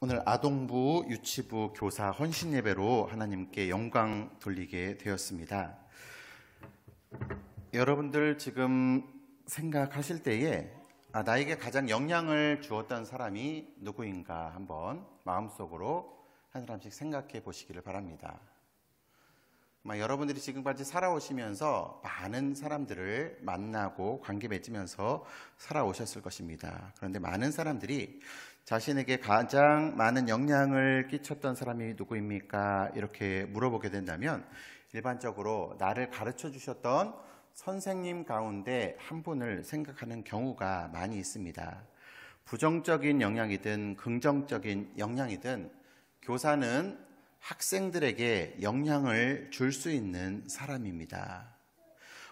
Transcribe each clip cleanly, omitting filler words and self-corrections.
오늘 아동부, 유치부, 교사 헌신 예배로 하나님께 영광 돌리게 되었습니다. 여러분들 지금 생각하실 때에 나에게 가장 영향을 주었던 사람이 누구인가 한번 마음속으로 한 사람씩 생각해 보시기를 바랍니다. 여러분들이 지금까지 살아오시면서 많은 사람들을 만나고 관계 맺으면서 살아오셨을 것입니다. 그런데 많은 사람들이 자신에게 가장 많은 영향을 끼쳤던 사람이 누구입니까? 이렇게 물어보게 된다면 일반적으로 나를 가르쳐 주셨던 선생님 가운데 한 분을 생각하는 경우가 많이 있습니다. 부정적인 영향이든 긍정적인 영향이든 교사는 학생들에게 영향을 줄 수 있는 사람입니다.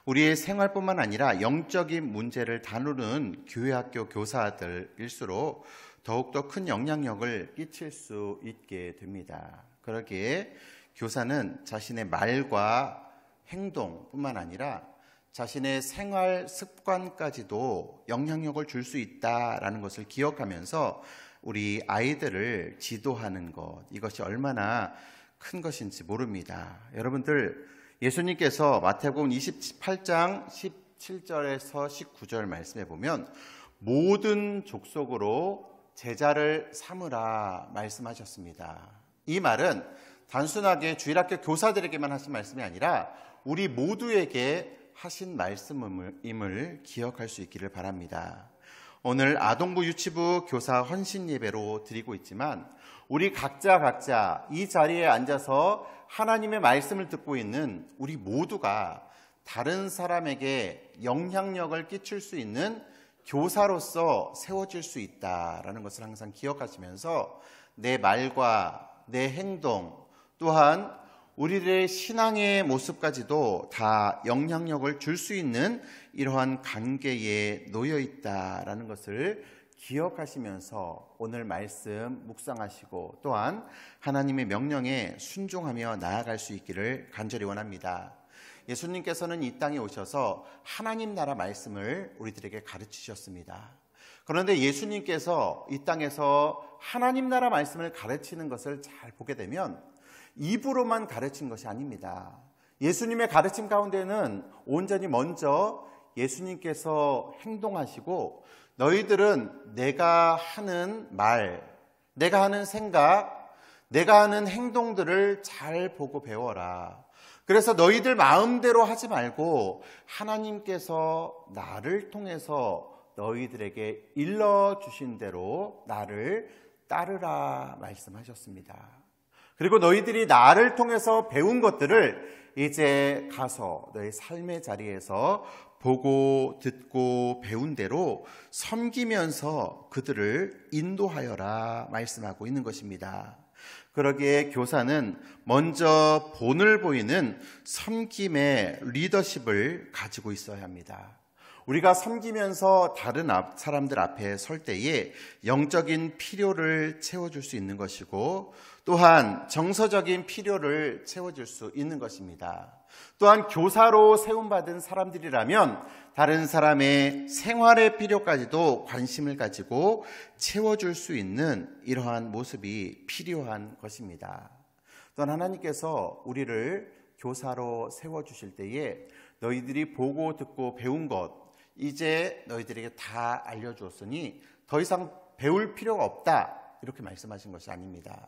우리의 생활뿐만 아니라 영적인 문제를 다루는 교회학교 교사들일수록 더욱더 큰 영향력을 끼칠 수 있게 됩니다. 그러기에 교사는 자신의 말과 행동뿐만 아니라 자신의 생활 습관까지도 영향력을 줄 수 있다라는 것을 기억하면서 우리 아이들을 지도하는 것, 이것이 얼마나 큰 것인지 모릅니다. 여러분들, 예수님께서 마태복음 28장 17절에서 19절 말씀해 보면 모든 족속으로 제자를 삼으라 말씀하셨습니다. 이 말은 단순하게 주일학교 교사들에게만 하신 말씀이 아니라 우리 모두에게 하신 말씀임을 기억할 수 있기를 바랍니다. 오늘 아동부, 유치부, 교사 헌신 예배로 드리고 있지만 우리 각자 이 자리에 앉아서 하나님의 말씀을 듣고 있는 우리 모두가 다른 사람에게 영향력을 끼칠 수 있는 교사로서 세워질 수 있다라는 것을 항상 기억하시면서 내 말과 내 행동 또한 우리들의 신앙의 모습까지도 다 영향력을 줄 수 있는 이러한 관계에 놓여 있다라는 것을 기억하시면서 오늘 말씀 묵상하시고 또한 하나님의 명령에 순종하며 나아갈 수 있기를 간절히 원합니다. 예수님께서는 이 땅에 오셔서 하나님 나라 말씀을 우리들에게 가르치셨습니다. 그런데 예수님께서 이 땅에서 하나님 나라 말씀을 가르치는 것을 잘 보게 되면 입으로만 가르친 것이 아닙니다. 예수님의 가르침 가운데는 온전히 먼저 예수님께서 행동하시고 너희들은 내가 하는 말, 내가 하는 생각, 내가 하는 행동들을 잘 보고 배워라. 그래서 너희들 마음대로 하지 말고 하나님께서 나를 통해서 너희들에게 일러주신 대로 나를 따르라 말씀하셨습니다. 그리고 너희들이 나를 통해서 배운 것들을 이제 가서 너희 삶의 자리에서 보고 듣고 배운 대로 섬기면서 그들을 인도하여라 말씀하고 있는 것입니다. 그러기에 교사는 먼저 본을 보이는 섬김의 리더십을 가지고 있어야 합니다. 우리가 섬기면서 다른 사람들 앞에 설 때에 영적인 필요를 채워줄 수 있는 것이고 또한 정서적인 필요를 채워줄 수 있는 것입니다. 또한 교사로 세움받은 사람들이라면 다른 사람의 생활의 필요까지도 관심을 가지고 채워줄 수 있는 이러한 모습이 필요한 것입니다. 또한 하나님께서 우리를 교사로 세워주실 때에 너희들이 보고 듣고 배운 것 이제 너희들에게 다 알려주었으니 더 이상 배울 필요가 없다 이렇게 말씀하신 것이 아닙니다.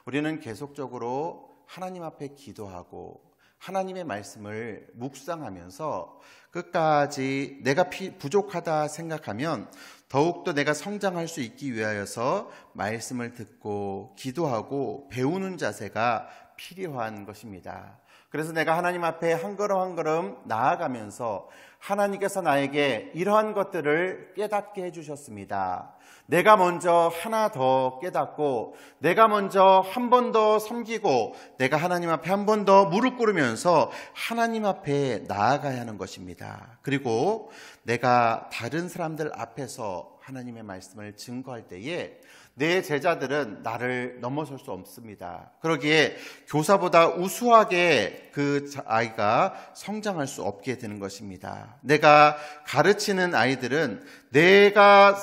우리는 계속적으로 하나님 앞에 기도하고 하나님의 말씀을 묵상하면서 끝까지 내가 부족하다 생각하면 더욱더 내가 성장할 수 있기 위하여서 말씀을 듣고 기도하고 배우는 자세가 필요한 것입니다. 그래서 내가 하나님 앞에 한 걸음 한 걸음 나아가면서 하나님께서 나에게 이러한 것들을 깨닫게 해주셨습니다. 내가 먼저 하나 더 깨닫고 내가 먼저 한 번 더 섬기고 내가 하나님 앞에 한 번 더 무릎 꿇으면서 하나님 앞에 나아가야 하는 것입니다. 그리고 내가 다른 사람들 앞에서 하나님의 말씀을 증거할 때에 내 제자들은 나를 넘어설 수 없습니다. 그러기에 교사보다 우수하게 그 아이가 성장할 수 없게 되는 것입니다. 내가 가르치는 아이들은 내가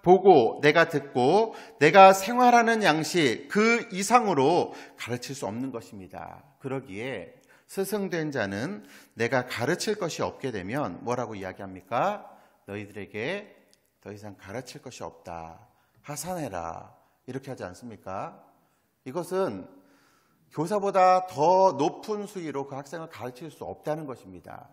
보고 내가 듣고 내가 생활하는 양식 그 이상으로 가르칠 수 없는 것입니다. 그러기에 스승된 자는 내가 가르칠 것이 없게 되면 뭐라고 이야기합니까? 너희들에게 더 이상 가르칠 것이 없다. 하산해라. 이렇게 하지 않습니까? 이것은 교사보다 더 높은 수위로 그 학생을 가르칠 수 없다는 것입니다.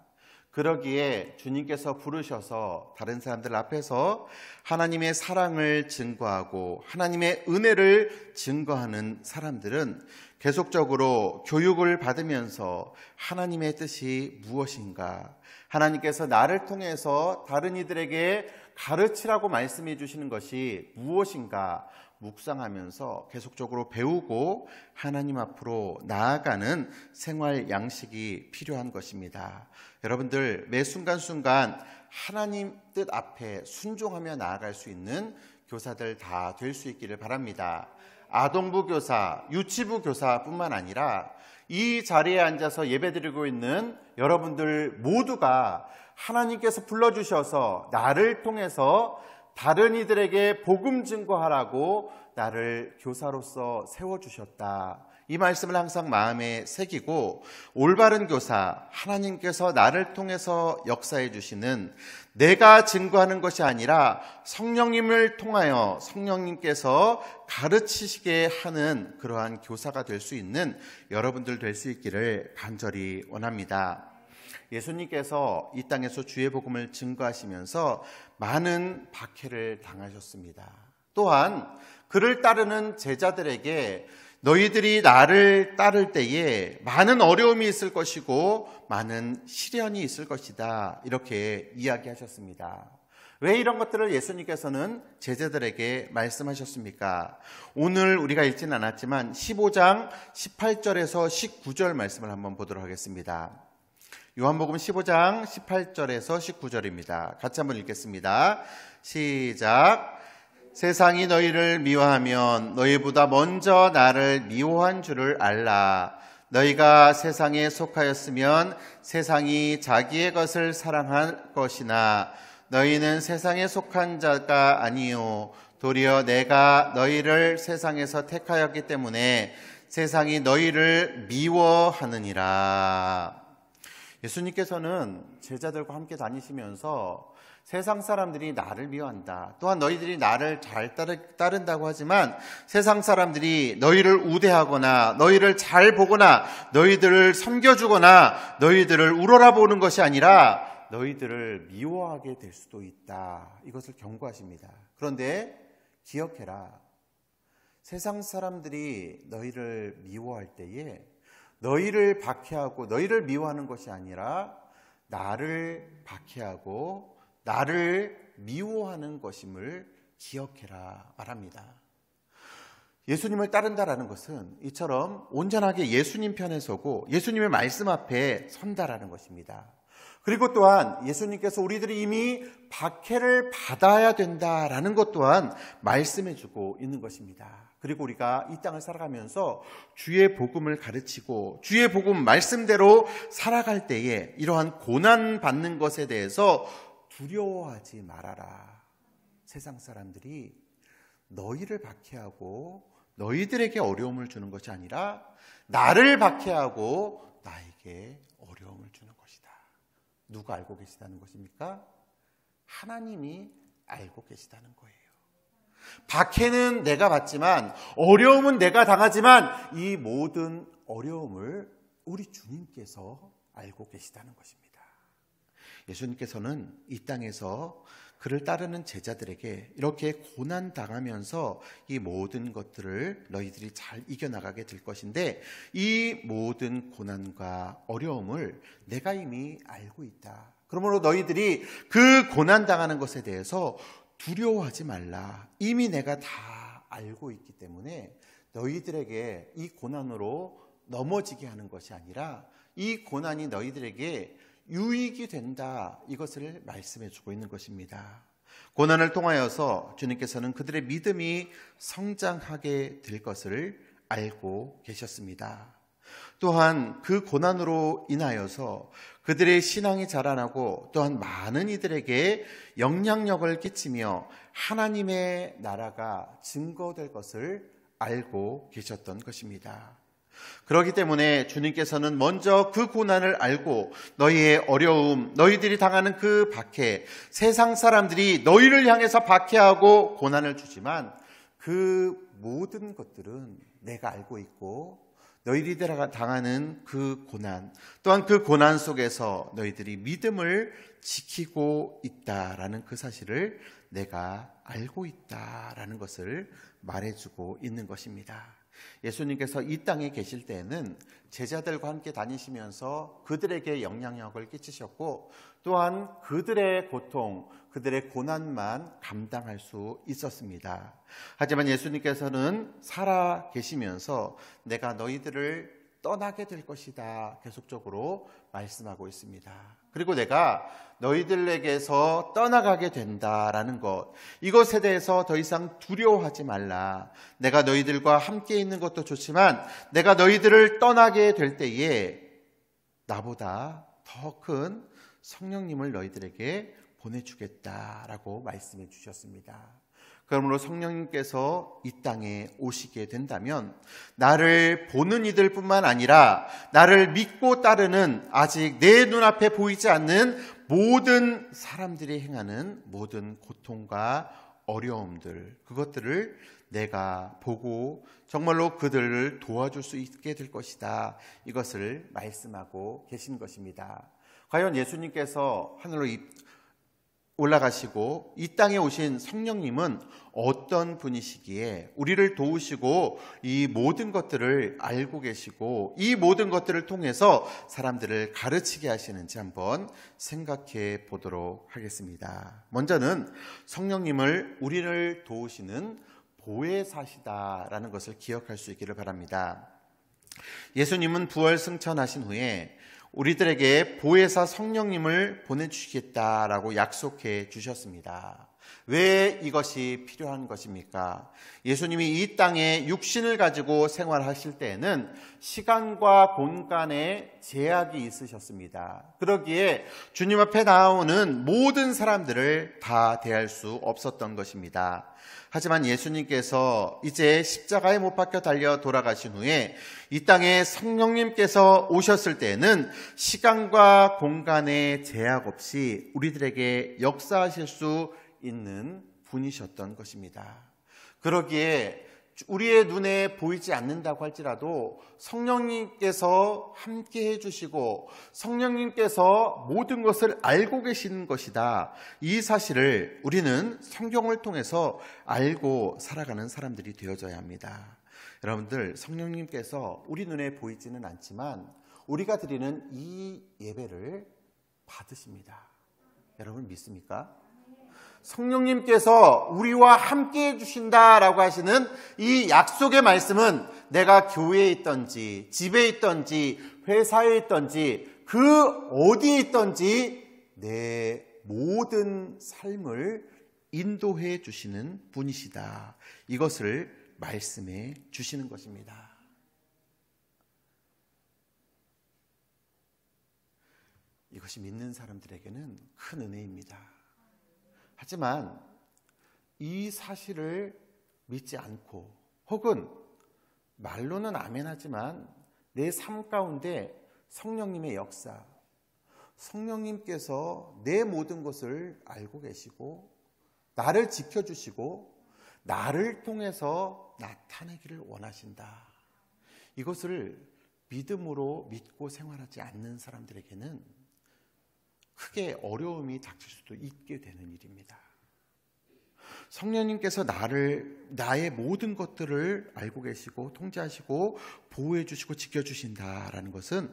그러기에 주님께서 부르셔서 다른 사람들 앞에서 하나님의 사랑을 증거하고 하나님의 은혜를 증거하는 사람들은 계속적으로 교육을 받으면서 하나님의 뜻이 무엇인가, 하나님께서 나를 통해서 다른 이들에게 가르치라고 말씀해 주시는 것이 무엇인가 묵상하면서 계속적으로 배우고 하나님 앞으로 나아가는 생활 양식이 필요한 것입니다. 여러분들 매 순간순간 하나님 뜻 앞에 순종하며 나아갈 수 있는 교사들 다 될 수 있기를 바랍니다. 아동부 교사, 유치부 교사뿐만 아니라 이 자리에 앉아서 예배드리고 있는 여러분들 모두가 하나님께서 불러주셔서 나를 통해서 다른 이들에게 복음 증거하라고 나를 교사로서 세워주셨다. 이 말씀을 항상 마음에 새기고 올바른 교사, 하나님께서 나를 통해서 역사해 주시는, 내가 증거하는 것이 아니라 성령님을 통하여 성령님께서 가르치시게 하는 그러한 교사가 될 수 있는 여러분들 될 수 있기를 간절히 원합니다. 예수님께서 이 땅에서 주의 복음을 증거하시면서 많은 박해를 당하셨습니다. 또한 그를 따르는 제자들에게 너희들이 나를 따를 때에 많은 어려움이 있을 것이고 많은 시련이 있을 것이다, 이렇게 이야기하셨습니다. 왜 이런 것들을 예수님께서는 제자들에게 말씀하셨습니까? 오늘 우리가 읽지는 않았지만 15장 18절에서 19절 말씀을 한번 보도록 하겠습니다. 요한복음 15장 18절에서 19절입니다. 같이 한번 읽겠습니다. 시작. 세상이 너희를 미워하면 너희보다 먼저 나를 미워한 줄을 알라. 너희가 세상에 속하였으면 세상이 자기의 것을 사랑할 것이나 너희는 세상에 속한 자가 아니요 도리어 내가 너희를 세상에서 택하였기 때문에 세상이 너희를 미워하느니라. 예수님께서는 제자들과 함께 다니시면서 세상 사람들이 나를 미워한다, 또한 너희들이 나를 잘 따른다고 하지만 세상 사람들이 너희를 우대하거나 너희를 잘 보거나 너희들을 섬겨주거나 너희들을 우러러보는 것이 아니라 너희들을 미워하게 될 수도 있다, 이것을 경고하십니다. 그런데 기억해라. 세상 사람들이 너희를 미워할 때에 너희를 박해하고 너희를 미워하는 것이 아니라 나를 박해하고 나를 미워하는 것임을 기억해라 말합니다. 예수님을 따른다라는 것은 이처럼 온전하게 예수님 편에 서고 예수님의 말씀 앞에 선다라는 것입니다. 그리고 또한 예수님께서 우리들이 이미 박해를 받아야 된다라는 것 또한 말씀해 주고 있는 것입니다. 그리고 우리가 이 땅을 살아가면서 주의 복음을 가르치고 주의 복음 말씀대로 살아갈 때에 이러한 고난 받는 것에 대해서 두려워하지 말아라. 세상 사람들이 너희를 박해하고 너희들에게 어려움을 주는 것이 아니라 나를 박해하고 나에게 어려움을 주는 것이다. 누가 알고 계시다는 것입니까? 하나님이 알고 계시다는 거예요. 박해는 내가 받지만 어려움은 내가 당하지만 이 모든 어려움을 우리 주님께서 알고 계시다는 것입니다. 예수님께서는 이 땅에서 그를 따르는 제자들에게 이렇게 고난 당하면서 이 모든 것들을 너희들이 잘 이겨나가게 될 것인데 이 모든 고난과 어려움을 내가 이미 알고 있다. 그러므로 너희들이 그 고난 당하는 것에 대해서 두려워하지 말라. 이미 내가 다 알고 있기 때문에 너희들에게 이 고난으로 넘어지게 하는 것이 아니라 이 고난이 너희들에게 유익이 된다, 이것을 말씀해 주고 있는 것입니다. 고난을 통하여서 주님께서는 그들의 믿음이 성장하게 될 것을 알고 계셨습니다. 또한 그 고난으로 인하여서 그들의 신앙이 자라나고 또한 많은 이들에게 영향력을 끼치며 하나님의 나라가 증거될 것을 알고 계셨던 것입니다. 그렇기 때문에 주님께서는 먼저 그 고난을 알고 너희의 어려움, 너희들이 당하는 그 박해, 세상 사람들이 너희를 향해서 박해하고 고난을 주지만 그 모든 것들은 내가 알고 있고 너희들이 당하는 그 고난, 또한 그 고난 속에서 너희들이 믿음을 지키고 있다라는 그 사실을 내가 알고 있다라는 것을 말해주고 있는 것입니다. 예수님께서 이 땅에 계실 때에는 제자들과 함께 다니시면서 그들에게 영향력을 끼치셨고 또한 그들의 고통, 그들의 고난만 감당할 수 있었습니다. 하지만 예수님께서는 살아 계시면서 내가 너희들을 떠나게 될 것이다 계속적으로 말씀하고 있습니다. 그리고 내가 너희들에게서 떠나가게 된다라는 것, 이것에 대해서 더 이상 두려워하지 말라. 내가 너희들과 함께 있는 것도 좋지만 내가 너희들을 떠나게 될 때에 나보다 더 큰 성령님을 너희들에게 보내주겠다라고 말씀해 주셨습니다. 그러므로 성령님께서 이 땅에 오시게 된다면 나를 보는 이들뿐만 아니라 나를 믿고 따르는 아직 내 눈앞에 보이지 않는 모든 사람들이 행하는 모든 고통과 어려움들, 그것들을 내가 보고 정말로 그들을 도와줄 수 있게 될 것이다. 이것을 말씀하고 계신 것입니다. 과연 예수님께서 하늘로 올라가시고 이 땅에 오신 성령님은 어떤 분이시기에 우리를 도우시고 이 모든 것들을 알고 계시고 이 모든 것들을 통해서 사람들을 가르치게 하시는지 한번 생각해 보도록 하겠습니다. 먼저는 성령님을 우리를 도우시는 보혜사시다라는 것을 기억할 수 있기를 바랍니다. 예수님은 부활 승천하신 후에 우리들에게 보혜사 성령님을 보내주시겠다라고 약속해 주셨습니다. 왜 이것이 필요한 것입니까? 예수님이 이 땅에 육신을 가지고 생활하실 때에는 시간과 공간에 제약이 있으셨습니다. 그러기에 주님 앞에 나오는 모든 사람들을 다 대할 수 없었던 것입니다. 하지만 예수님께서 이제 십자가에 못 박혀 달려 돌아가신 후에 이 땅에 성령님께서 오셨을 때에는 시간과 공간의 제약 없이 우리들에게 역사하실 수 있는 분이셨던 것입니다. 그러기에 우리의 눈에 보이지 않는다고 할지라도 성령님께서 함께 해주시고 성령님께서 모든 것을 알고 계시는 것이다. 이 사실을 우리는 성경을 통해서 알고 살아가는 사람들이 되어져야 합니다. 여러분들, 성령님께서 우리 눈에 보이지는 않지만 우리가 드리는 이 예배를 받으십니다. 여러분 믿습니까? 성령님께서 우리와 함께 해주신다라고 하시는 이 약속의 말씀은 내가 교회에 있든지 집에 있든지 회사에 있든지 그 어디에 있든지 내 모든 삶을 인도해 주시는 분이시다. 이것을 말씀해 주시는 것입니다. 이것이 믿는 사람들에게는 큰 은혜입니다. 하지만 이 사실을 믿지 않고 혹은 말로는 아멘하지만 내 삶 가운데 성령님의 역사, 성령님께서 내 모든 것을 알고 계시고 나를 지켜주시고 나를 통해서 나타내기를 원하신다. 이것을 믿음으로 믿고 생활하지 않는 사람들에게는 크게 어려움이 닥칠 수도 있게 되는 일입니다. 성령님께서 나의 모든 것들을 알고 계시고 통제하시고 보호해 주시고 지켜주신다라는 것은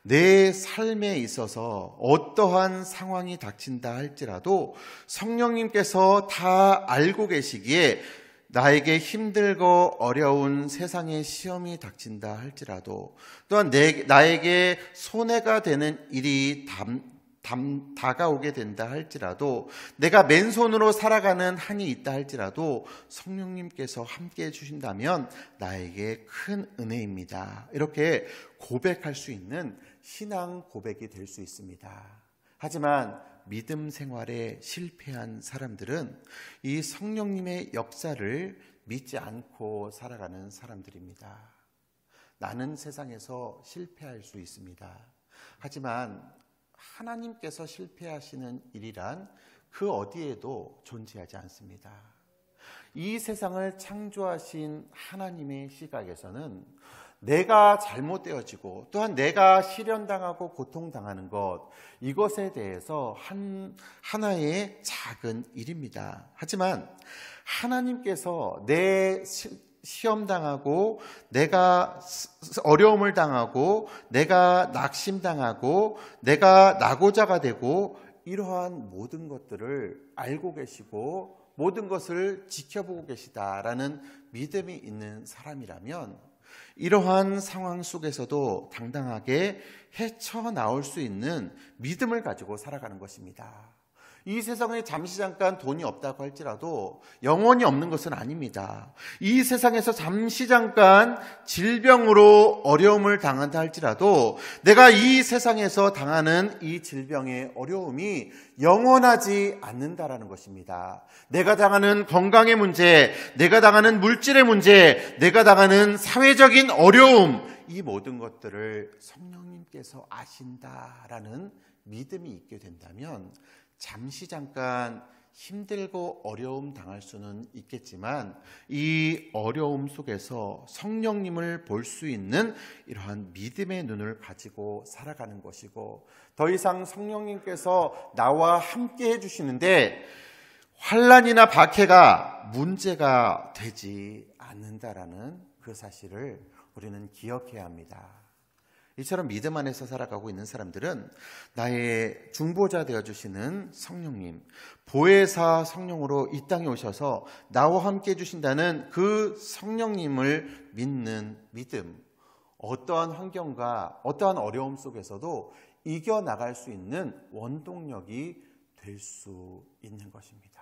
내 삶에 있어서 어떠한 상황이 닥친다 할지라도 성령님께서 다 알고 계시기에 나에게 힘들고 어려운 세상의 시험이 닥친다 할지라도 또한 나에게 손해가 되는 일이 다가오게 된다 할지라도, 내가 맨손으로 살아가는 한이 있다 할지라도 성령님께서 함께 해주신다면 나에게 큰 은혜입니다. 이렇게 고백할 수 있는 신앙 고백이 될 수 있습니다. 하지만 믿음 생활에 실패한 사람들은 이 성령님의 역사를 믿지 않고 살아가는 사람들입니다. 나는 세상에서 실패할 수 있습니다. 하지만 하나님께서 실패하시는 일이란 그 어디에도 존재하지 않습니다. 이 세상을 창조하신 하나님의 시각에서는 내가 잘못되어지고 또한 내가 시련당하고 고통당하는 것, 이것에 대해서 하나의 작은 일입니다. 하지만 하나님께서 내 시험당하고 내가 어려움을 당하고 내가 낙심당하고 내가 낙오자가 되고 이러한 모든 것들을 알고 계시고 모든 것을 지켜보고 계시다라는 믿음이 있는 사람이라면 이러한 상황 속에서도 당당하게 헤쳐나올 수 있는 믿음을 가지고 살아가는 것입니다. 이 세상에 잠시 잠깐 돈이 없다고 할지라도 영원히 없는 것은 아닙니다. 이 세상에서 잠시 잠깐 질병으로 어려움을 당한다 할지라도 내가 이 세상에서 당하는 이 질병의 어려움이 영원하지 않는다라는 것입니다. 내가 당하는 건강의 문제, 내가 당하는 물질의 문제, 내가 당하는 사회적인 어려움, 이 모든 것들을 성령님께서 아신다라는 믿음이 있게 된다면 잠시 잠깐 힘들고 어려움 당할 수는 있겠지만 이 어려움 속에서 성령님을 볼 수 있는 이러한 믿음의 눈을 가지고 살아가는 것이고, 더 이상 성령님께서 나와 함께 해주시는데 환난이나 박해가 문제가 되지 않는다라는 그 사실을 우리는 기억해야 합니다. 이처럼 믿음 안에서 살아가고 있는 사람들은 나의 중보자 되어주시는 성령님, 보혜사 성령으로 이 땅에 오셔서 나와 함께 해주신다는 그 성령님을 믿는 믿음, 어떠한 환경과 어떠한 어려움 속에서도 이겨나갈 수 있는 원동력이 될 수 있는 것입니다.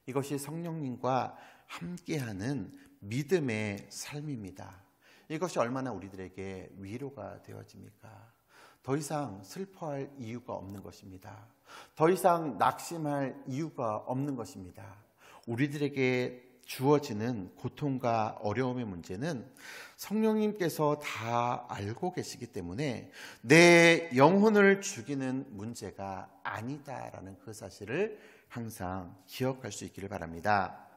이것이 성령님과 함께하는 믿음의 삶입니다. 이것이 얼마나 우리들에게 위로가 되어집니까? 더 이상 슬퍼할 이유가 없는 것입니다. 더 이상 낙심할 이유가 없는 것입니다. 우리들에게 주어지는 고통과 어려움의 문제는 성령님께서 다 알고 계시기 때문에 내 영혼을 죽이는 문제가 아니다라는 그 사실을 항상 기억할 수 있기를 바랍니다.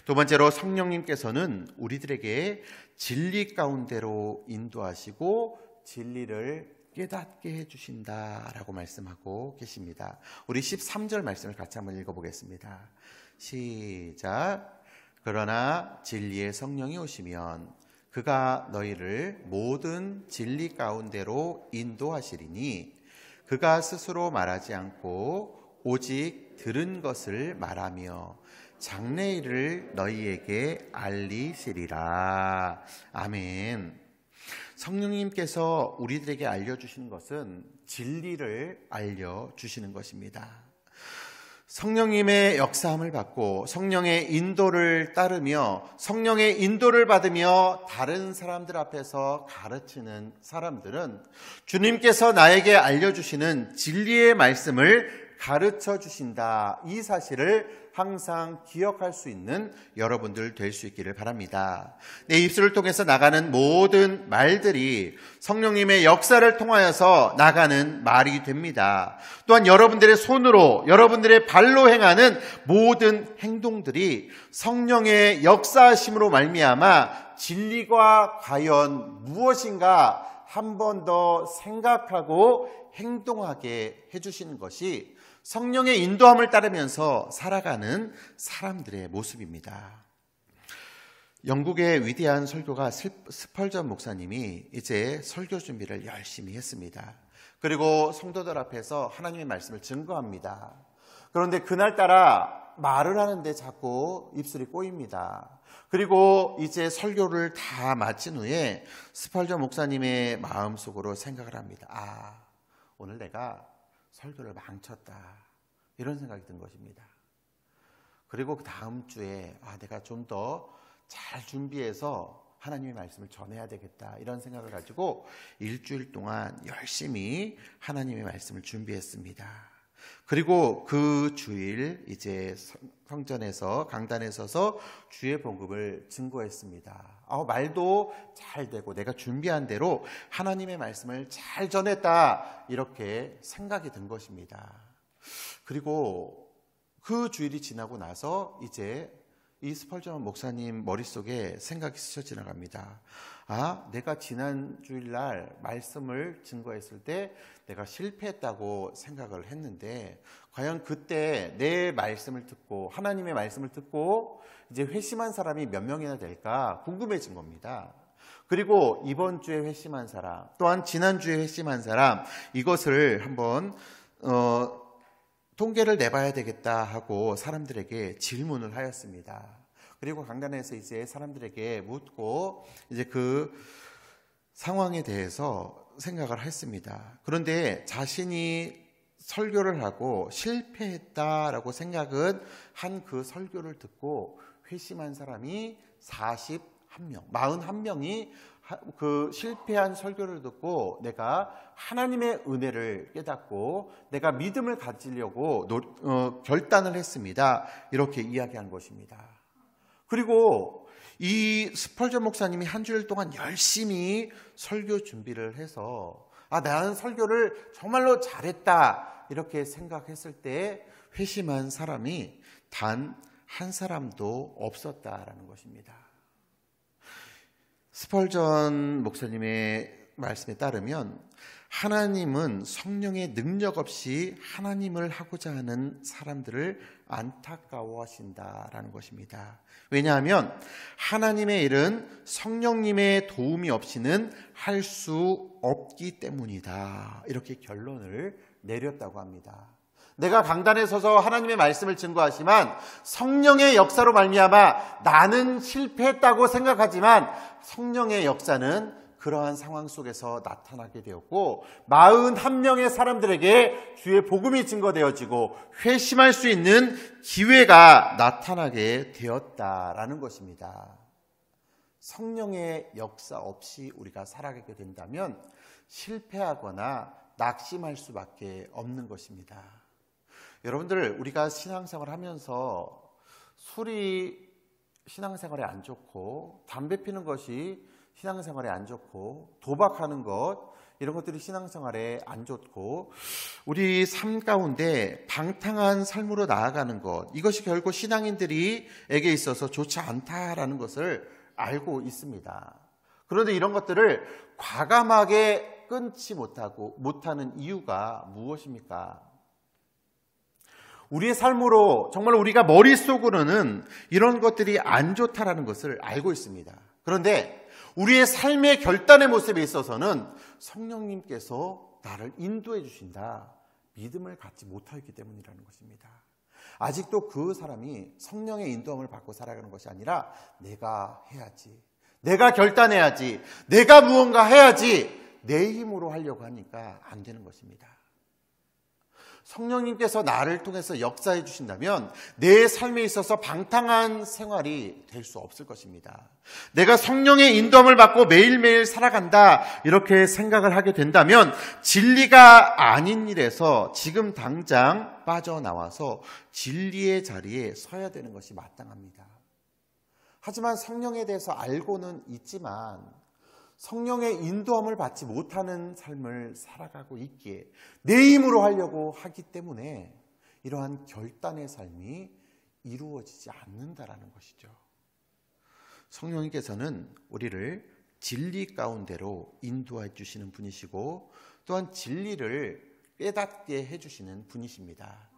두 번째로, 성령님께서는 우리들에게 진리 가운데로 인도하시고 진리를 깨닫게 해주신다라고 말씀하고 계십니다. 우리 13절 말씀을 같이 한번 읽어보겠습니다. 시작. 그러나 진리의 성령이 오시면 그가 너희를 모든 진리 가운데로 인도하시리니 그가 스스로 말하지 않고 오직 들은 것을 말하며 장래일을 너희에게 알리시리라. 아멘. 성령님께서 우리들에게 알려주시는 것은 진리를 알려주시는 것입니다. 성령님의 역사함을 받고 성령의 인도를 따르며 성령의 인도를 받으며 다른 사람들 앞에서 가르치는 사람들은 주님께서 나에게 알려주시는 진리의 말씀을 가르쳐 주신다, 이 사실을 항상 기억할 수 있는 여러분들 될 수 있기를 바랍니다. 내 입술을 통해서 나가는 모든 말들이 성령님의 역사를 통하여서 나가는 말이 됩니다. 또한 여러분들의 손으로, 여러분들의 발로 행하는 모든 행동들이 성령의 역사하심으로 말미암아 진리가 과연 무엇인가 한 번 더 생각하고 행동하게 해주시는 것이 성령의 인도함을 따르면서 살아가는 사람들의 모습입니다. 영국의 위대한 설교가 스펄전 목사님이 이제 설교 준비를 열심히 했습니다. 그리고 성도들 앞에서 하나님의 말씀을 증거합니다. 그런데 그날따라 말을 하는데 자꾸 입술이 꼬입니다. 그리고 이제 설교를 다 마친 후에 스펄전 목사님의 마음속으로 생각을 합니다. 오늘 내가 설교를 망쳤다. 이런 생각이 든 것입니다. 그리고 그 다음 주에 내가 좀 더 잘 준비해서 하나님의 말씀을 전해야 되겠다. 이런 생각을 가지고 일주일 동안 열심히 하나님의 말씀을 준비했습니다. 그리고 그 주일 이제 성전에서 강단에 서서 주의 복음을 증거했습니다. 말도 잘 되고 내가 준비한 대로 하나님의 말씀을 잘 전했다. 이렇게 생각이 든 것입니다. 그리고 그 주일이 지나고 나서 이제 이 스펄전 목사님 머릿속에 생각이 스쳐 지나갑니다. 내가 지난 주일날 말씀을 증거했을 때 내가 실패했다고 생각을 했는데 과연 그때 내 말씀을 듣고 하나님의 말씀을 듣고 이제 회심한 사람이 몇 명이나 될까 궁금해진 겁니다. 그리고 이번 주에 회심한 사람, 또한 지난주에 회심한 사람, 이것을 한번 통계를 내봐야 되겠다 하고 사람들에게 질문을 하였습니다. 그리고 강단에서 이제 사람들에게 묻고 이제 그 상황에 대해서 생각을 했습니다. 그런데 자신이 설교를 하고 실패했다라고 생각은 한 그 설교를 듣고 회심한 사람이 41명, 41명이 그 실패한 설교를 듣고 내가 하나님의 은혜를 깨닫고 내가 믿음을 가지려고 결단을 했습니다. 이렇게 이야기한 것입니다. 그리고 이 스펄전 목사님이 한 주일 동안 열심히 설교 준비를 해서 나는 설교를 정말로 잘했다 이렇게 생각했을 때 회심한 사람이 단 한 사람도 없었다라는 것입니다. 스펄전 목사님의 말씀에 따르면 하나님은 성령의 능력 없이 하나님을 하고자 하는 사람들을 안타까워하신다라는 것입니다. 왜냐하면 하나님의 일은 성령님의 도움이 없이는 할 수 없기 때문이다. 이렇게 결론을 내렸다고 합니다. 내가 강단에 서서 하나님의 말씀을 증거하지만 성령의 역사로 말미암아 나는 실패했다고 생각하지만 성령의 역사는 그러한 상황 속에서 나타나게 되었고 41명의 사람들에게 주의 복음이 증거되어지고 회심할 수 있는 기회가 나타나게 되었다라는 것입니다. 성령의 역사 없이 우리가 살아가게 된다면 실패하거나 낙심할 수밖에 없는 것입니다. 여러분들, 우리가 신앙생활을 하면서 술이 신앙생활에 안 좋고 담배 피는 것이 신앙생활에 안 좋고 도박하는 것 이런 것들이 신앙생활에 안 좋고 우리 삶 가운데 방탕한 삶으로 나아가는 것 이것이 결국 신앙인들에게 있어서 좋지 않다라는 것을 알고 있습니다. 그런데 이런 것들을 과감하게 끊지 못하는 이유가 무엇입니까? 우리의 삶으로 정말 우리가 머릿속으로는 이런 것들이 안 좋다라는 것을 알고 있습니다. 그런데 우리의 삶의 결단의 모습에 있어서는 성령님께서 나를 인도해 주신다. 믿음을 갖지 못하기 때문이라는 것입니다. 아직도 그 사람이 성령의 인도함을 받고 살아가는 것이 아니라 내가 해야지, 내가 결단해야지, 내가 무언가 해야지 내 힘으로 하려고 하니까 안 되는 것입니다. 성령님께서 나를 통해서 역사해 주신다면 내 삶에 있어서 방탕한 생활이 될 수 없을 것입니다. 내가 성령의 인도함을 받고 매일매일 살아간다 이렇게 생각을 하게 된다면 진리가 아닌 일에서 지금 당장 빠져나와서 진리의 자리에 서야 되는 것이 마땅합니다. 하지만 성령에 대해서 알고는 있지만 성령의 인도함을 받지 못하는 삶을 살아가고 있기에 내 힘으로 하려고 하기 때문에 이러한 결단의 삶이 이루어지지 않는다라는 것이죠. 성령님께서는 우리를 진리 가운데로 인도해 주시는 분이시고 또한 진리를 깨닫게 해주시는 분이십니다.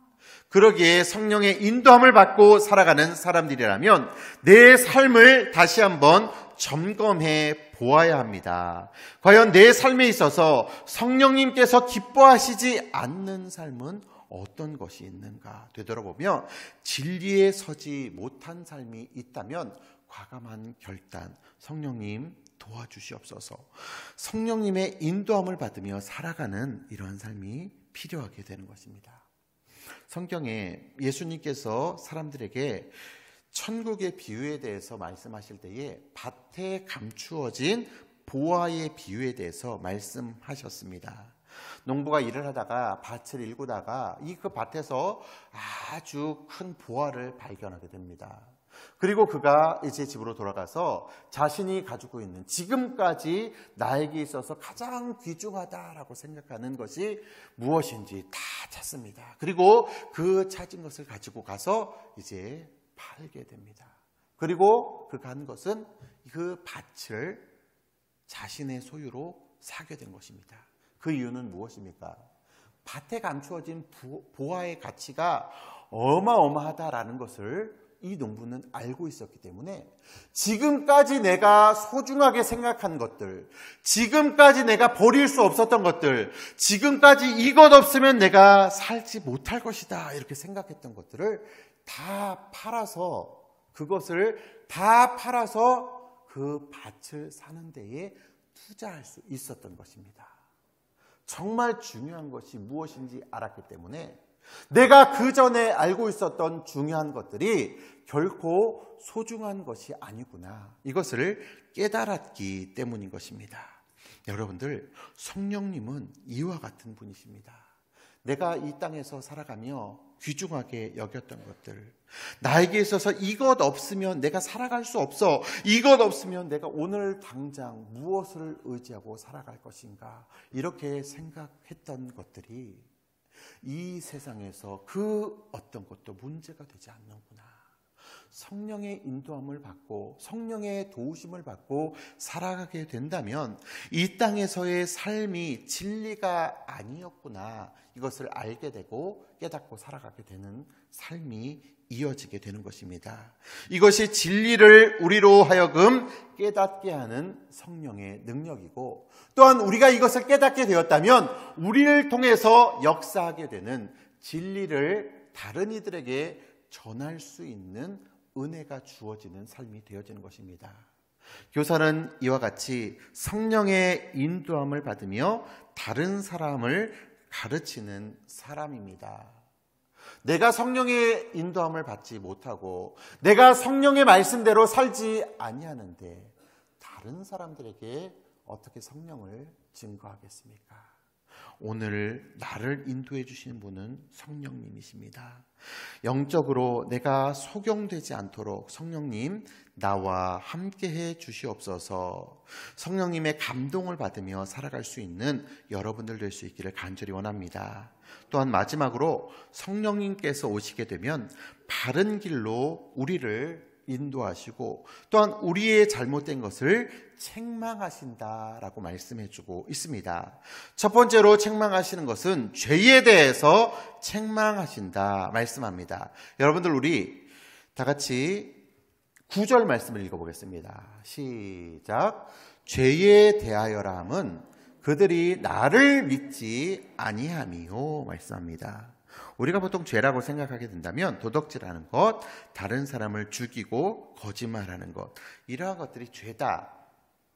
그러기에 성령의 인도함을 받고 살아가는 사람들이라면 내 삶을 다시 한번 점검해 보아야 합니다. 과연 내 삶에 있어서 성령님께서 기뻐하시지 않는 삶은 어떤 것이 있는가 되돌아보며 진리에 서지 못한 삶이 있다면 과감한 결단, 성령님 도와주시옵소서. 성령님의 인도함을 받으며 살아가는 이러한 삶이 필요하게 되는 것입니다. 성경에 예수님께서 사람들에게 천국의 비유에 대해서 말씀하실 때에 밭에 감추어진 보화의 비유에 대해서 말씀하셨습니다. 농부가 일을 하다가 밭을 일구다가 그 밭에서 아주 큰 보화를 발견하게 됩니다. 그리고 그가 이제 집으로 돌아가서 자신이 가지고 있는 지금까지 나에게 있어서 가장 귀중하다라고 생각하는 것이 무엇인지 다 찾습니다. 그리고 그 찾은 것을 가지고 가서 이제 팔게 됩니다. 그리고 그가 한 것은 그 밭을 자신의 소유로 사게 된 것입니다. 그 이유는 무엇입니까? 밭에 감추어진 보화의 가치가 어마어마하다라는 것을 이 농부는 알고 있었기 때문에 지금까지 내가 소중하게 생각한 것들, 지금까지 내가 버릴 수 없었던 것들, 지금까지 이것 없으면 내가 살지 못할 것이다 이렇게 생각했던 것들을 다 팔아서, 그것을 다 팔아서 그 밭을 사는 데에 투자할 수 있었던 것입니다. 정말 중요한 것이 무엇인지 알았기 때문에 내가 그 전에 알고 있었던 중요한 것들이 결코 소중한 것이 아니구나, 이것을 깨달았기 때문인 것입니다. 여러분들, 성령님은 이와 같은 분이십니다. 내가 이 땅에서 살아가며 귀중하게 여겼던 것들, 나에게 있어서 이것 없으면 내가 살아갈 수 없어, 이것 없으면 내가 오늘 당장 무엇을 의지하고 살아갈 것인가, 이렇게 생각했던 것들이 이 세상에서 그 어떤 것도 문제가 되지 않는구나. 성령의 인도함을 받고 성령의 도우심을 받고 살아가게 된다면 이 땅에서의 삶이 진리가 아니었구나, 이것을 알게 되고 깨닫고 살아가게 되는 삶이 이어지게 되는 것입니다. 이것이 진리를 우리로 하여금 깨닫게 하는 성령의 능력이고, 또한 우리가 이것을 깨닫게 되었다면 우리를 통해서 역사하게 되는 진리를 다른 이들에게 전할 수 있는 은혜가 주어지는 삶이 되어지는 것입니다. 교사는 이와 같이 성령의 인도함을 받으며 다른 사람을 가르치는 사람입니다. 내가 성령의 인도함을 받지 못하고 내가 성령의 말씀대로 살지 아니하는데 다른 사람들에게 어떻게 성령을 증거하겠습니까? 오늘 나를 인도해 주시는 분은 성령님이십니다. 영적으로 내가 소경되지 않도록 성령님 나와 함께해 주시옵소서. 성령님의 감동을 받으며 살아갈 수 있는 여러분들 될 수 있기를 간절히 원합니다. 또한 마지막으로 성령님께서 오시게 되면 바른 길로 우리를 인도하시고 또한 우리의 잘못된 것을 책망하신다라고 말씀해주고 있습니다. 첫 번째로 책망하시는 것은 죄에 대해서 책망하신다 말씀합니다. 여러분들, 우리 다 같이 9절 말씀을 읽어보겠습니다. 시작. 죄에 대하여라 함은 그들이 나를 믿지 아니함이요 말씀합니다. 우리가 보통 죄라고 생각하게 된다면 도덕질하는 것, 다른 사람을 죽이고 거짓말하는 것, 이러한 것들이 죄다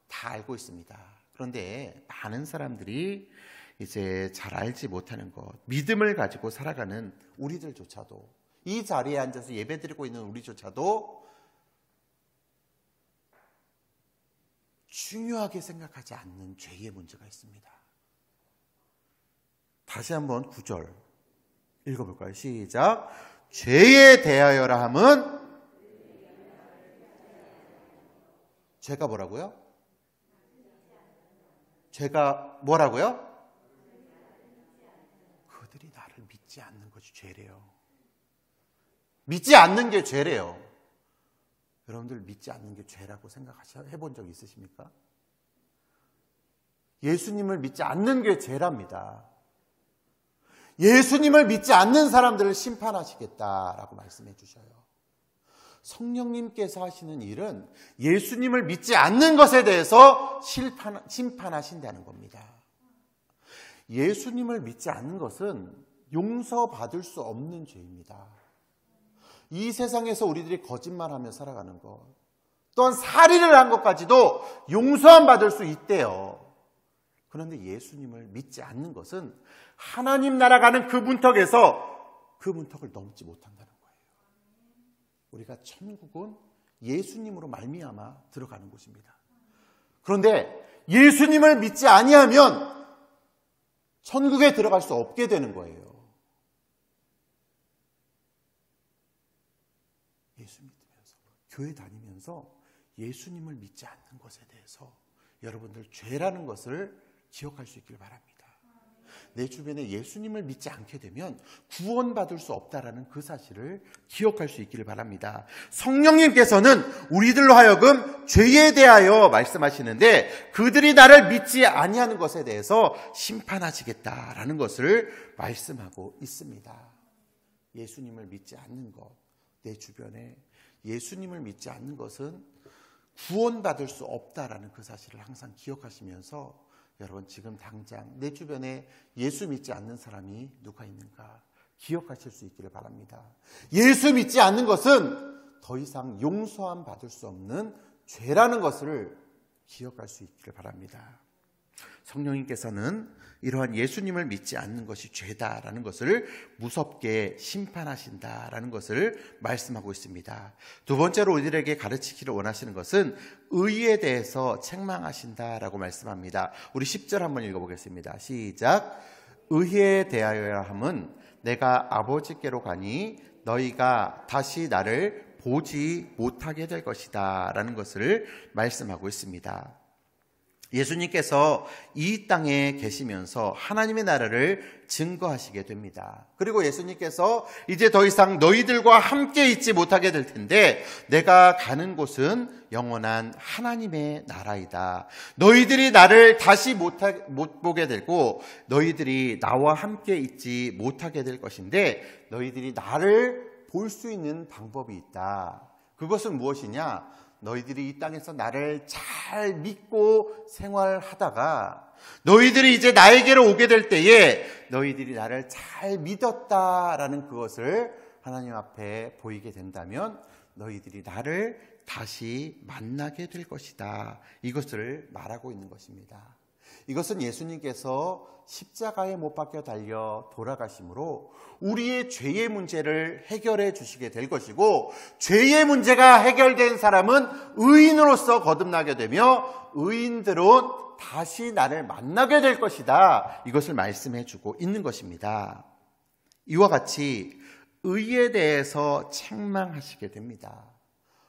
다 알고 있습니다. 그런데 많은 사람들이 이제 잘 알지 못하는 것, 믿음을 가지고 살아가는 우리들조차도, 이 자리에 앉아서 예배드리고 있는 우리조차도 중요하게 생각하지 않는 죄의 문제가 있습니다. 다시 한번 9절 읽어볼까요? 시작. 죄에 대하여라 함은, 죄가 뭐라고요? 죄가 뭐라고요? 그들이 나를 믿지 않는 것이 죄래요. 믿지 않는 게 죄래요. 여러분들, 믿지 않는 게 죄라고 해본 적 있으십니까? 예수님을 믿지 않는 게 죄랍니다. 예수님을 믿지 않는 사람들을 심판하시겠다라고 말씀해 주셔요. 성령님께서 하시는 일은 예수님을 믿지 않는 것에 대해서 심판하신다는 겁니다. 예수님을 믿지 않는 것은 용서받을 수 없는 죄입니다. 이 세상에서 우리들이 거짓말하며 살아가는 것, 또한 살인을 한 것까지도 용서만 받을 수 있대요. 그런데 예수님을 믿지 않는 것은 하나님 나라 가는 그 문턱에서 그 문턱을 넘지 못한다는 거예요. 우리가 천국은 예수님으로 말미암아 들어가는 곳입니다. 그런데 예수님을 믿지 아니하면 천국에 들어갈 수 없게 되는 거예요. 예수 믿으면서, 교회 다니면서 예수님을 믿지 않는 것에 대해서 여러분들 죄라는 것을 기억할 수 있길 바랍니다. 내 주변에 예수님을 믿지 않게 되면 구원받을 수 없다라는 그 사실을 기억할 수 있기를 바랍니다. 성령님께서는 우리들로 하여금 죄에 대하여 말씀하시는데 그들이 나를 믿지 아니하는 것에 대해서 심판하시겠다라는 것을 말씀하고 있습니다. 예수님을 믿지 않는 것, 내 주변에 예수님을 믿지 않는 것은 구원받을 수 없다라는 그 사실을 항상 기억하시면서 여러분 지금 당장 내 주변에 예수 믿지 않는 사람이 누가 있는가 기억하실 수 있기를 바랍니다. 예수 믿지 않는 것은 더 이상 용서함 받을 수 없는 죄라는 것을 기억할 수 있기를 바랍니다. 성령님께서는 이러한 예수님을 믿지 않는 것이 죄다라는 것을 무섭게 심판하신다라는 것을 말씀하고 있습니다. 두 번째로 우리들에게 가르치기를 원하시는 것은 의에 대해서 책망하신다라고 말씀합니다. 우리 10절 한번 읽어보겠습니다. 시작. 의에 대하여야 함은 내가 아버지께로 가니 너희가 다시 나를 보지 못하게 될 것이다 라는 것을 말씀하고 있습니다. 예수님께서 이 땅에 계시면서 하나님의 나라를 증거하시게 됩니다. 그리고 예수님께서 이제 더 이상 너희들과 함께 있지 못하게 될 텐데 내가 가는 곳은 영원한 하나님의 나라이다. 너희들이 나를 다시 못 보게 되고 너희들이 나와 함께 있지 못하게 될 것인데 너희들이 나를 볼 수 있는 방법이 있다. 그것은 무엇이냐? 너희들이 이 땅에서 나를 잘 믿고 생활하다가 너희들이 이제 나에게로 오게 될 때에 너희들이 나를 잘 믿었다라는 그것을 하나님 앞에 보이게 된다면 너희들이 나를 다시 만나게 될 것이다. 이것을 말하고 있는 것입니다. 이것은 예수님께서 십자가에 못 박혀 달려 돌아가심으로 우리의 죄의 문제를 해결해 주시게 될 것이고 죄의 문제가 해결된 사람은 의인으로서 거듭나게 되며 의인들은 다시 나를 만나게 될 것이다. 이것을 말씀해 주고 있는 것입니다. 이와 같이 의에 대해서 책망하시게 됩니다.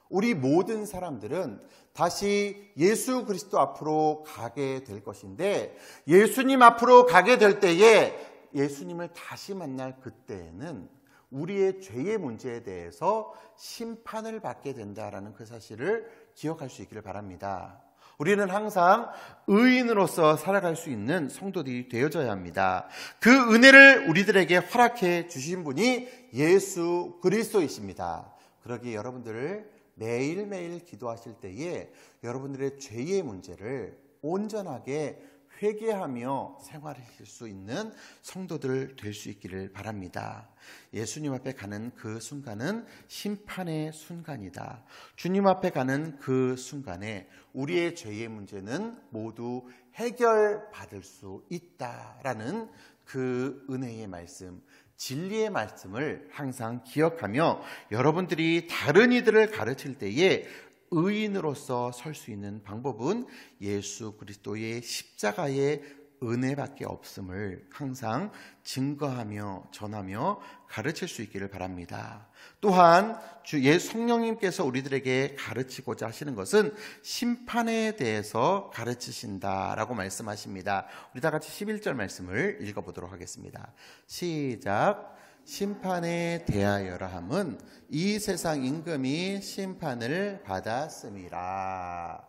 우리 모든 사람들은 다시 예수 그리스도 앞으로 가게 될 것인데 예수님 앞으로 가게 될 때에 예수님을 다시 만날 그때에는 우리의 죄의 문제에 대해서 심판을 받게 된다라는 그 사실을 기억할 수 있기를 바랍니다. 우리는 항상 의인으로서 살아갈 수 있는 성도들이 되어져야 합니다. 그 은혜를 우리들에게 허락해 주신 분이 예수 그리스도이십니다. 그러기에 여러분들을 매일매일 기도하실 때에 여러분들의 죄의 문제를 온전하게 회개하며 생활하실 수 있는 성도들 될 수 있기를 바랍니다. 예수님 앞에 가는 그 순간은 심판의 순간이다. 주님 앞에 가는 그 순간에 우리의 죄의 문제는 모두 해결받을 수 있다라는 그 은혜의 말씀, 진리의 말씀을 항상 기억하며 여러분들이 다른 이들을 가르칠 때에 의인으로서 설 수 있는 방법은 예수 그리스도의 십자가의 은혜밖에 없음을 항상 증거하며 전하며 가르칠 수 있기를 바랍니다. 또한 주 예수 성령님께서 우리들에게 가르치고자 하시는 것은 심판에 대해서 가르치신다라고 말씀하십니다. 우리 다 같이 11절 말씀을 읽어보도록 하겠습니다. 시작. 심판에 대하여라 함은 이 세상 임금이 심판을 받았음이라.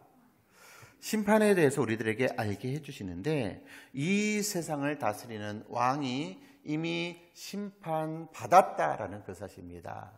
심판에 대해서 우리들에게 알게 해주시는데 이 세상을 다스리는 왕이 이미 심판받았다라는 그 사실입니다.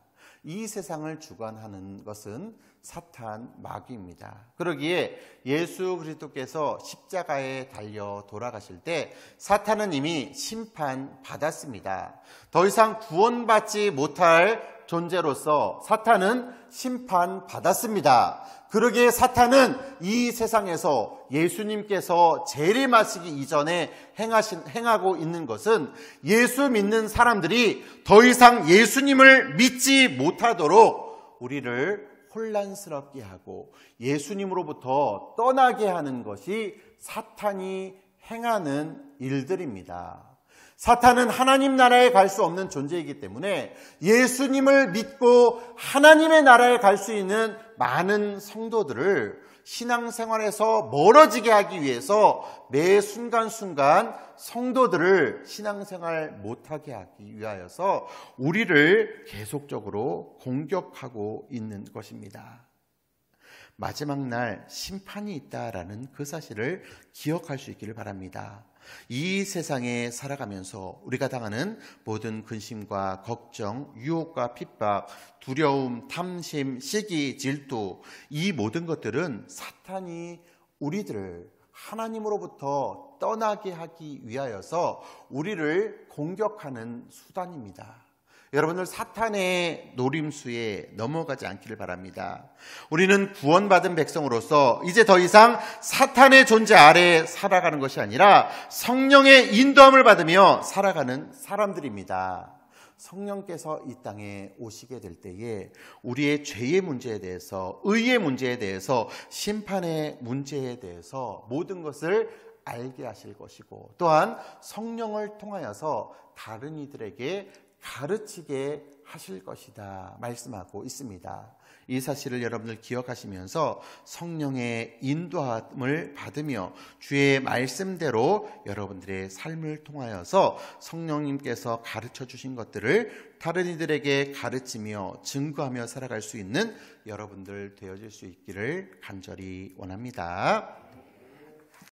이 세상을 주관하는 것은 사탄 마귀입니다. 그러기에 예수 그리스도께서 십자가에 달려 돌아가실 때 사탄은 이미 심판받았습니다. 더 이상 구원받지 못할 존재로서 사탄은 심판받았습니다. 그러기에 사탄은 이 세상에서 예수님께서 재림하시기 이전에 행하고 있는 것은 예수 믿는 사람들이 더 이상 예수님을 믿지 못하도록 우리를 혼란스럽게 하고 예수님으로부터 떠나게 하는 것이 사탄이 행하는 일들입니다. 사탄은 하나님 나라에 갈 수 없는 존재이기 때문에 예수님을 믿고 하나님의 나라에 갈 수 있는 많은 성도들을 신앙생활에서 멀어지게 하기 위해서 매 순간순간 성도들을 신앙생활 못하게 하기 위하여서 우리를 계속적으로 공격하고 있는 것입니다. 마지막 날 심판이 있다라는 그 사실을 기억할 수 있기를 바랍니다. 이 세상에 살아가면서 우리가 당하는 모든 근심과 걱정, 유혹과 핍박, 두려움, 탐심, 시기, 질투, 이 모든 것들은 사탄이 우리들을 하나님으로부터 떠나게 하기 위하여서 우리를 공격하는 수단입니다. 여러분들 사탄의 노림수에 넘어가지 않기를 바랍니다. 우리는 구원받은 백성으로서 이제 더 이상 사탄의 존재 아래에 살아가는 것이 아니라 성령의 인도함을 받으며 살아가는 사람들입니다. 성령께서 이 땅에 오시게 될 때에 우리의 죄의 문제에 대해서, 의의 문제에 대해서, 심판의 문제에 대해서 모든 것을 알게 하실 것이고, 또한 성령을 통하여서 다른 이들에게 가르치게 하실 것이다 말씀하고 있습니다. 이 사실을 여러분들 기억하시면서 성령의 인도함을 받으며 주의 말씀대로 여러분들의 삶을 통하여서 성령님께서 가르쳐 주신 것들을 다른 이들에게 가르치며 증거하며 살아갈 수 있는 여러분들 되어질 수 있기를 간절히 원합니다.